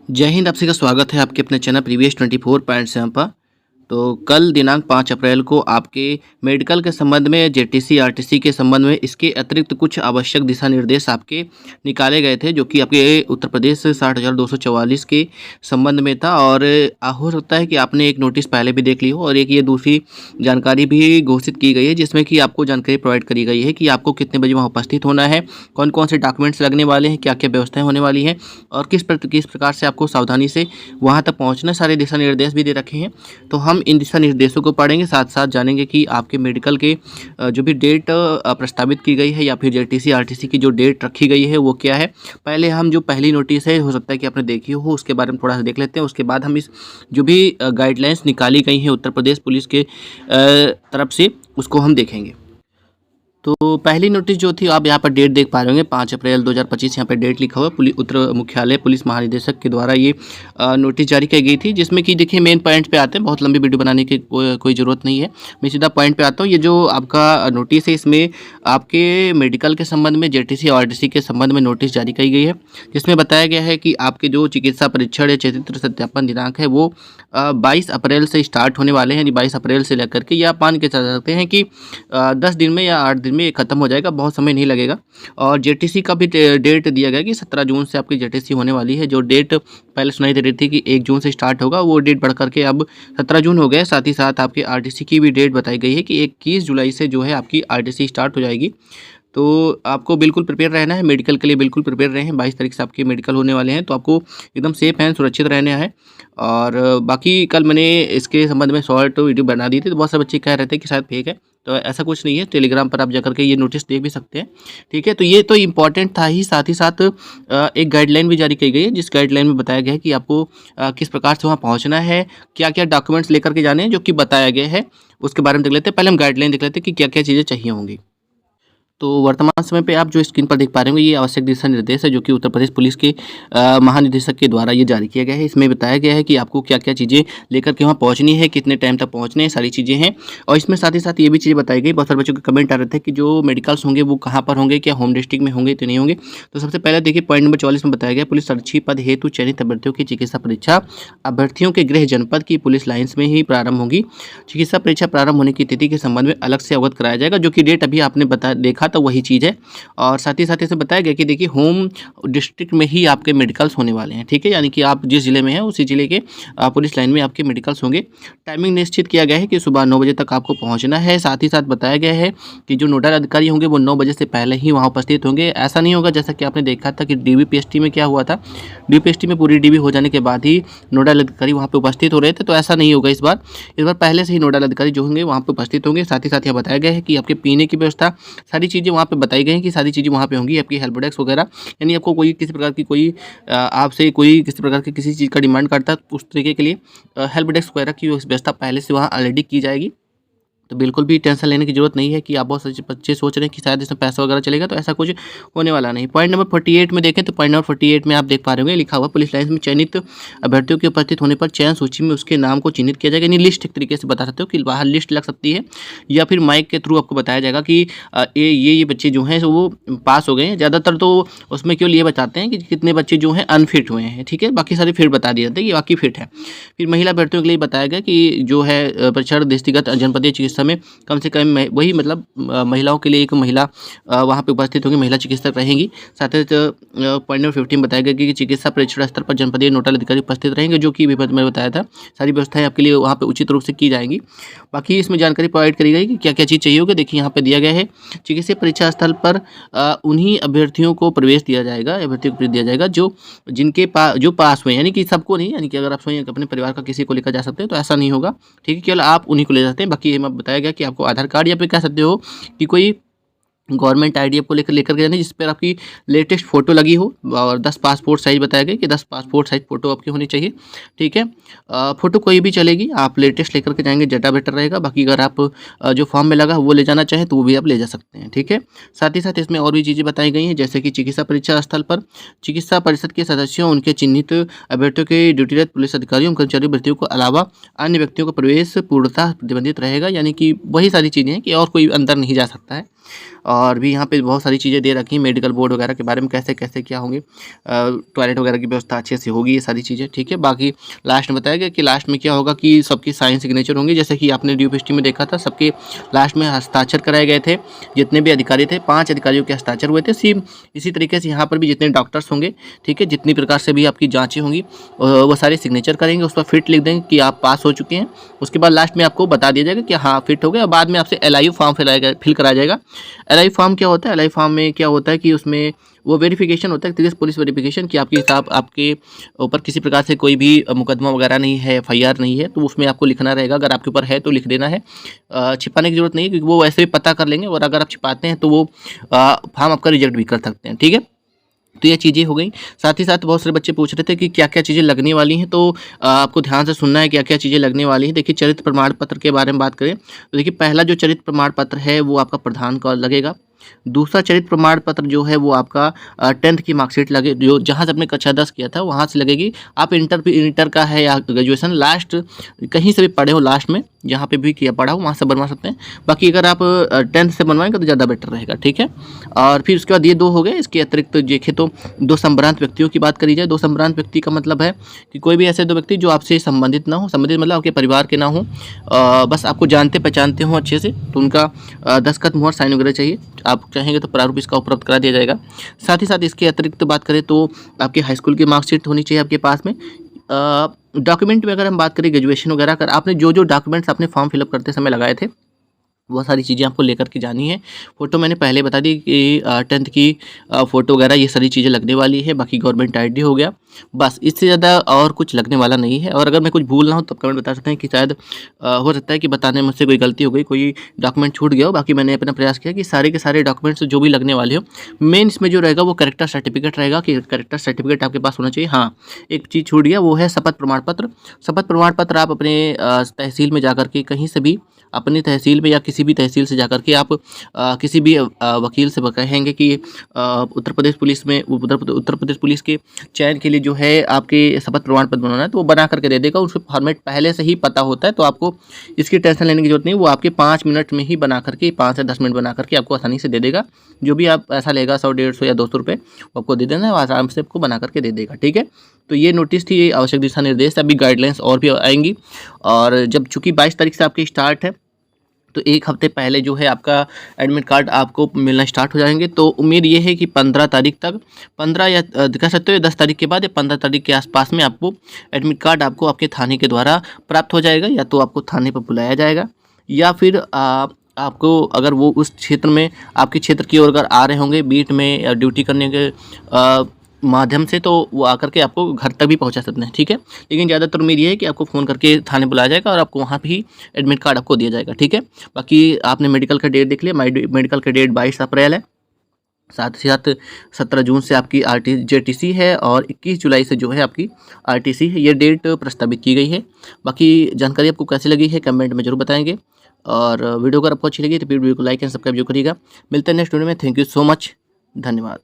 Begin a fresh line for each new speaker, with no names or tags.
जय हिंद। आप सभी का स्वागत है आपके अपने चैनल प्रीवियस 24.7 पर। तो कल दिनांक 5 अप्रैल को आपके मेडिकल के संबंध में जेटीसी आरटीसी के संबंध में इसके अतिरिक्त कुछ आवश्यक दिशा निर्देश आपके निकाले गए थे, जो कि आपके उत्तर प्रदेश 60,244 के संबंध में था। और हो सकता है कि आपने एक नोटिस पहले भी देख ली हो और एक ये दूसरी जानकारी भी घोषित की गई है, जिसमें कि आपको जानकारी प्रोवाइड करी गई है कि आपको कितने बजे वहाँ उपस्थित होना है, कौन कौन से डॉक्यूमेंट्स लगने वाले हैं, क्या क्या व्यवस्थाएं होने वाली हैं और किस प्रकार से आपको सावधानी से वहाँ तक पहुँचना, सारे दिशा निर्देश भी दे रखे हैं। तो हम इन दिशा निर्देशों को पढ़ेंगे, साथ साथ जानेंगे कि आपके मेडिकल के जो भी डेट प्रस्तावित की गई है या फिर जेटीसी आरटीसी की जो डेट रखी गई है वो क्या है। पहले हम जो पहली नोटिस है, हो सकता है कि आपने देखी हो, उसके बारे में थोड़ा सा देख लेते हैं। उसके बाद हम इस जो भी गाइडलाइंस निकाली गई हैं उत्तर प्रदेश पुलिस के तरफ से, उसको हम देखेंगे। तो पहली नोटिस जो थी, आप यहाँ पर डेट देख पा रहे होंगे, 5 अप्रैल 2025 यहाँ पे डेट लिखा हुआ है। पुलिस उत्तर मुख्यालय पुलिस महानिदेशक के द्वारा ये नोटिस जारी की गई थी, जिसमें कि देखिए मेन पॉइंट पे आते हैं। बहुत लंबी वीडियो बनाने की कोई ज़रूरत नहीं है, मैं सीधा पॉइंट पे आता हूँ। ये जो आपका नोटिस है, इसमें आपके मेडिकल के संबंध में जेटीसी और आरटीसी के संबंध में नोटिस जारी की गई है, जिसमें बताया गया है कि आपके जो चिकित्सा परीक्षण या चरित्र सत्यापन दिनांक है वो 22 अप्रैल से स्टार्ट होने वाले हैं। यानी 22 अप्रैल से लेकर के, या मान के चल सकते हैं कि 10 दिन में या 8 दिन में ये खत्म हो जाएगा, बहुत समय नहीं लगेगा। और जेटीसी का भी डेट दिया गया कि 17 जून से आपकी जेटीसी होने वाली है। जो डेट पहले सुनाई दे रही थी कि 1 जून से स्टार्ट होगा, वो डेट बढ़ करके अब 17 जून हो गया। साथ ही साथ आपके आरटीसी की भी डेट बताई गई है कि 21 जुलाई से जो है आपकी आरटीसी स्टार्ट हो जाएगी। तो आपको बिल्कुल प्रिपेयर रहना है, मेडिकल के लिए बिल्कुल प्रिपेयर रहें। 22 तारीख से आपके मेडिकल होने वाले हैं, तो आपको एकदम सेफ एंड सुरक्षित रहना है। और बाकी कल मैंने इसके संबंध में शॉर्ट वीडियो बना दी थी, तो बहुत सारे बच्चे कह रहे थे कि शायद फेक है, तो ऐसा कुछ नहीं है। टेलीग्राम पर आप जाकर के ये नोटिस देख भी सकते हैं, ठीक है। तो ये तो इम्पॉर्टेंट था ही, साथ ही साथ एक गाइडलाइन भी जारी की गई है, जिस गाइडलाइन में बताया गया है कि आपको किस प्रकार से वहाँ पहुँचना है, क्या क्या डॉक्यूमेंट्स लेकर के जाने हैं, जो कि बताया गया है। उसके बारे में देख लेते हैं। पहले हम गाइडलाइन देख लेते हैं कि क्या क्या चीज़ें चाहिए होंगी। तो वर्तमान समय पे आप जो स्क्रीन पर देख पा रहे होंगे, ये आवश्यक दिशा निर्देश है, जो कि उत्तर प्रदेश पुलिस के महानिदेशक के द्वारा ये जारी किया गया है। इसमें बताया गया है कि आपको क्या क्या चीज़ें लेकर के वहाँ पहुँचनी है, कितने टाइम तक पहुँचने हैं, सारी चीज़ें हैं। और इसमें साथ ही साथ ये भी चीज़ें बताई गई, बहुत सारे बच्चों के कमेंट आ रहे थे कि जो मेडिकल्स होंगे वो कहाँ पर होंगे, क्या होम डिस्ट्रिक्ट में होंगे तो नहीं होंगे। तो सबसे पहले देखिए पॉइंट नंबर 44 में बताया गया, पुलिस आरक्षी पद हेतु चयनित अभ्यर्थियों की चिकित्सा परीक्षा अभ्यर्थियों के गृह जनपद की पुलिस लाइन्स में ही प्रारंभ होगी। चिकित्सा परीक्षा प्रारंभ होने की तिथि के संबंध में अलग से अवगत कराया जाएगा, जो कि डेट अभी आपने देखा था वही चीज़ है। और साथ ही साथ इसे बताया गया कि देखिए होम डिस्ट्रिक्ट में ही आपके मेडिकल्स होने वाले हैं, ठीक है। यानी कि आप जिस जिले में हैं उसी जिले के पुलिस लाइन में आपके मेडिकल्स होंगे। टाइमिंग निश्चित किया गया है कि सुबह 9 बजे तक आपको पहुंचना है। साथ ही साथ बताया गया है कि जो नोडल अधिकारी होंगे वो 9 बजे से पहले ही वहां उपस्थित होंगे। ऐसा नहीं होगा जैसा कि आपने देखा था कि डीबीपीएसटी में क्या हुआ था, डीबीपीएसटी में पूरी डीबी हो जाने के बाद ही नोडल अधिकारी वहाँ पे उपस्थित हो रहे थे। तो ऐसा नहीं होगा इस बार पहले से ही नोडल अधिकारी जो होंगे वहाँ पे उपस्थित होंगे। साथ ही साथ यह बताया गया है कि आपके पीने की व्यवस्था, सारी चीज़ें वहाँ पे बताई गई हैं कि सारी चीज़ें वहाँ पे होंगी। आपकी हेल्प डेस्क वगैरह, यानी आपको कोई किसी प्रकार की आपसे कोई किसी प्रकार की किसी चीज़ का डिमांड करता है, उस तरीके के लिए हेल्प डेस्क वगैरह की व्यवस्था पहले से वहाँ ऑलरेडी की जाएगी। तो बिल्कुल भी टेंशन लेने की ज़रूरत नहीं है कि आप बहुत सारे बच्चे सोच रहे हैं कि शायद इसमें पैसा वगैरह चलेगा, तो ऐसा कुछ होने वाला नहीं। पॉइंट नंबर 48 में देखें तो पॉइंट नंबर 48 में आप देख पा रहे होंगे, लिखा हुआ पुलिस लाइन्स में चयनित अभ्यर्थियों के उपस्थित होने पर चयन सूची में उसके नाम को चिन्हित किया जाएगा। यानी लिस्ट एक तरीके से बता सकते हो कि बाहर लिस्ट लग सकती है, या फिर माइक के थ्रू आपको बताया जाएगा कि ये बच्चे जो हैं वो पास हो गए हैं। ज़्यादातर तो उसमें केवल ये बताते हैं कि कितने बच्चे जो हैं अनफिट हुए हैं, ठीक है। बाकी सारे फिट बता दिए जाते हैं कि बाकी फिट है। फिर महिला अभ्यर्थियों के लिए बताया गया कि जो है परीक्षण दृष्टिगत जनपदीय चिकित्सा में कम से कम वही मतलब महिलाओं के लिए एक महिला वहाँ पे उपस्थित होंगी, महिला चिकित्सक रहेंगी। साथ ही पॉइंट नंबर 15 बताया गया कि चिकित्सा परीक्षण स्तर पर जनपदीय नोडल अधिकारी उपस्थित रहेंगे, जो कि विपद में बताया था। सारी व्यवस्थाएं आपके लिए वहाँ पे उचित रूप से की जाएंगी। बाकी इसमें जानकारी प्रोवाइड करी गई कि क्या क्या चीज़ चाहिए होगी। देखिए यहाँ पे दिया गया है, चिकित्सा परीक्षा स्थल पर उन्हीं अभ्यर्थियों को प्रवेश दिया जाएगा, अभ्यर्थियों को प्रवेश दिया जाएगा जो जिनके जो पास हुए, यानी कि सबको नहीं, यानी कि अगर आप स्वयं अपने परिवार का किसी को लेकर जा सकते हैं तो ऐसा नहीं होगा, ठीक है। केवल आप उन्हीं को ले जाते हैं। बाकी हमें बताया गया कि आपको आधार कार्ड या फिर कह सकते हो कि कोई गवर्नमेंट आईडी आपको लेकर के जाना, जिस पर आपकी लेटेस्ट फोटो लगी हो, और 10 पासपोर्ट साइज़ बताया गया कि 10 पासपोर्ट साइज़ फ़ोटो आपकी होनी चाहिए, ठीक है। फ़ोटो कोई भी चलेगी, आप लेटेस्ट लेकर के जाएंगे ज़्यादा बेटर रहेगा। बाकी अगर आप जो फॉर्म में लगा वो ले जाना चाहें तो वो भी आप ले जा सकते हैं, ठीक है। साथ ही साथ इसमें और भी चीज़ें बताई गई हैं, जैसे कि चिकित्सा परीक्षा स्थल पर चिकित्सा परिषद के सदस्यों, उनके चिन्हित अभ्यर्थियों के ड्यूटीरत पुलिस अधिकारियों, कर्मचारी भर्तियों को अलावा अन्य व्यक्तियों का प्रवेश पूर्णतः प्रतिबंधित रहेगा। यानी कि वही सारी चीज़ें हैं कि और कोई अंदर नहीं जा सकता है। और भी यहाँ पे बहुत सारी चीज़ें दे रखी हैं मेडिकल बोर्ड वगैरह के बारे में, कैसे कैसे क्या होंगे, टॉयलेट वगैरह की व्यवस्था अच्छे से होगी, ये सारी चीज़ें, ठीक है। बाकी लास्ट में बताया गया कि लास्ट में क्या होगा कि सबकी साइन सिग्नेचर होंगे, जैसे कि आपने ड्यूपिस्टी में देखा था, सबके लास्ट में हस्ताक्षर कराए गए थे। जितने भी अधिकारी थे 5 अधिकारियों के हस्ताक्षर हुए थे। सेम इसी तरीके से यहाँ पर भी जितने डॉक्टर्स होंगे, ठीक है, जितनी प्रकार से भी आपकी जाँचें होंगी वो सारे सिग्नेचर करेंगे, उस पर फिट लिख देंगे कि आप पास हो चुके हैं। उसके बाद लास्ट में आपको बता दिया जाएगा कि हाँ फिट हो गए, और बाद में आपसे LIU फॉर्म फिल कराया जाएगा। LIU फॉर्म क्या होता है? LIU फॉर्म में क्या होता है कि उसमें वो वेरिफिकेशन होता है, तरीके से पुलिस वेरिफिकेशन कि आपके हिसाब आपके ऊपर किसी प्रकार से कोई भी मुकदमा वगैरह नहीं है, FIR नहीं है, तो उसमें आपको लिखना रहेगा। अगर आपके ऊपर है तो लिख देना है, छिपाने की जरूरत नहीं है, क्योंकि वो वैसे भी पता कर लेंगे, और अगर आप छिपाते हैं तो वो फॉर्म आपका रिजेक्ट भी कर सकते हैं, ठीक है। तो ये चीज़ें हो गई। साथ ही साथ बहुत सारे बच्चे पूछ रहे थे कि क्या क्या चीज़ें लगने वाली हैं, तो आपको ध्यान से सुनना है क्या क्या चीज़ें लगने वाली हैं। देखिए, चरित्र प्रमाण पत्र के बारे में बात करें तो देखिए, पहला जो चरित्र प्रमाण पत्र है वो आपका प्रधान का लगेगा। दूसरा चरित्र प्रमाण पत्र जो है वो आपका 10th की मार्कशीट लगे, जो जहाँ से आपने कक्षा 10 किया था वहाँ से लगेगी। आप इंटर का है या ग्रेजुएशन लास्ट कहीं से भी पढ़े हो, लास्ट में जहाँ पे भी किया पढ़ा हो वहाँ से बनवा सकते हैं। बाकी अगर आप 10th से बनवाएंगे तो ज़्यादा बेटर रहेगा, ठीक है। और फिर उसके बाद ये 2 हो गए। इसके अतिरिक्त देखें तो 2 संभ्रांत व्यक्तियों की बात करी जाए। 2 संभ्रांत व्यक्ति का मतलब है कि कोई भी ऐसे 2 व्यक्ति जो आपसे संबंधित ना हो, संबंधित मतलब आपके परिवार के ना हो, बस आपको जानते पहचानते हो अच्छे से, तो उनका दस्तखत, मुहर, साइन वगैरह चाहिए। आप चाहेंगे तो प्रारूप इसका उपलब्ध करा दिया जाएगा। साथ ही साथ इसके अतिरिक्त बात करें तो आपकी हाई स्कूल की मार्कशीट होनी चाहिए आपके पास में। डॉक्यूमेंट में अगर हम बात करें ग्रेजुएशन वगैरह कर, आपने जो जो डॉक्यूमेंट्स अपने फॉर्म फिलअप करते समय लगाए थे वो सारी चीज़ें आपको लेकर के जानी है। फ़ोटो मैंने पहले बता दी कि 10th की फ़ोटो वगैरह ये सारी चीज़ें लगने वाली है। बाकी गवर्नमेंट ID हो गया, बस इससे ज़्यादा और कुछ लगने वाला नहीं है। और अगर मैं कुछ भूल ना हो तो कमेंट बता सकते हैं कि शायद हो सकता है कि बताने में मुझसे कोई गलती हो गई, कोई डॉक्यूमेंट छूट गया हो। बाकी मैंने अपना प्रयास किया कि सारे के सारे डॉक्यूमेंट्स जो भी लगने वाले हो, मेन इसमें जो रहेगा वो कैरेक्टर सर्टिफिकेट रहेगा कि कैरेक्टर सर्टिफिकेट आपके पास होना चाहिए। हाँ, एक चीज़ छूट गया, वो है शपथ प्रमाण पत्र। शपथ प्रमाण पत्र आप अपने तहसील में जाकर के, कहीं से भी अपनी तहसील में या किसी भी तहसील से जाकर के आप किसी भी वकील से कहेंगे कि उत्तर प्रदेश पुलिस में उत्तर प्रदेश पुलिस के चयन के लिए जो है आपके शपथ प्रमाण पत्र बनाना है, तो वो बना करके दे देगा। उसका फॉर्मेट पहले से ही पता होता है, तो आपको इसकी टेंशन लेने की जरूरत नहीं। वो आपके 5 मिनट में ही बना करके, 5 से 10 मिनट बना करके आपको आसानी से दे देगा। जो भी आप पैसा लेगा 100, 150 या 200 रुपये, वो आपको दे देना है, आराम से आपको बना करके दे देगा, ठीक है। तो ये नोटिस थी, आवश्यक दिशा निर्देश। अभी गाइडलाइंस और भी आएंगी, और जब चूँकि 22 तारीख से आपकी स्टार्ट है, तो 1 हफ्ते पहले जो है आपका एडमिट कार्ड आपको मिलना स्टार्ट हो जाएंगे। तो उम्मीद ये है कि 15 तारीख तक, 15 या कह सकते हो 10 तारीख के बाद या 15 तारीख के आसपास में आपको एडमिट कार्ड आपको आपके थाने के द्वारा प्राप्त हो जाएगा। या तो आपको थाने पर बुलाया जाएगा, या फिर आपको अगर वो उस क्षेत्र में, आपके क्षेत्र की ओर अगर आ रहे होंगे बीट में या ड्यूटी करने के माध्यम से, तो वो आकर के आपको घर तक भी पहुंचा सकते हैं, ठीक है। लेकिन ज़्यादातर उम्मीद ये है कि आपको फ़ोन करके थाने बुलाया जाएगा और आपको वहाँ पे ही एडमिट कार्ड आपको दिया जाएगा, ठीक है। बाकी आपने मेडिकल का डेट देख लिया, मेडिकल का डेट 22 अप्रैल है। साथ ही साथ 17 जून से आपकी JTC है, और 21 जुलाई से जो है आपकी RTC है। ये डेट प्रस्तावित की गई है। बाकी जानकारी आपको कैसी लगी है कमेंट में जरूर बताएंगे, और वीडियो अगर आपको अच्छी लगी तो वीडियो को लाइक एंड सब्सक्राइब जो करिएगा। मिलते हैं नेक्स्ट वीडियो में। थैंक यू सो मच, धन्यवाद।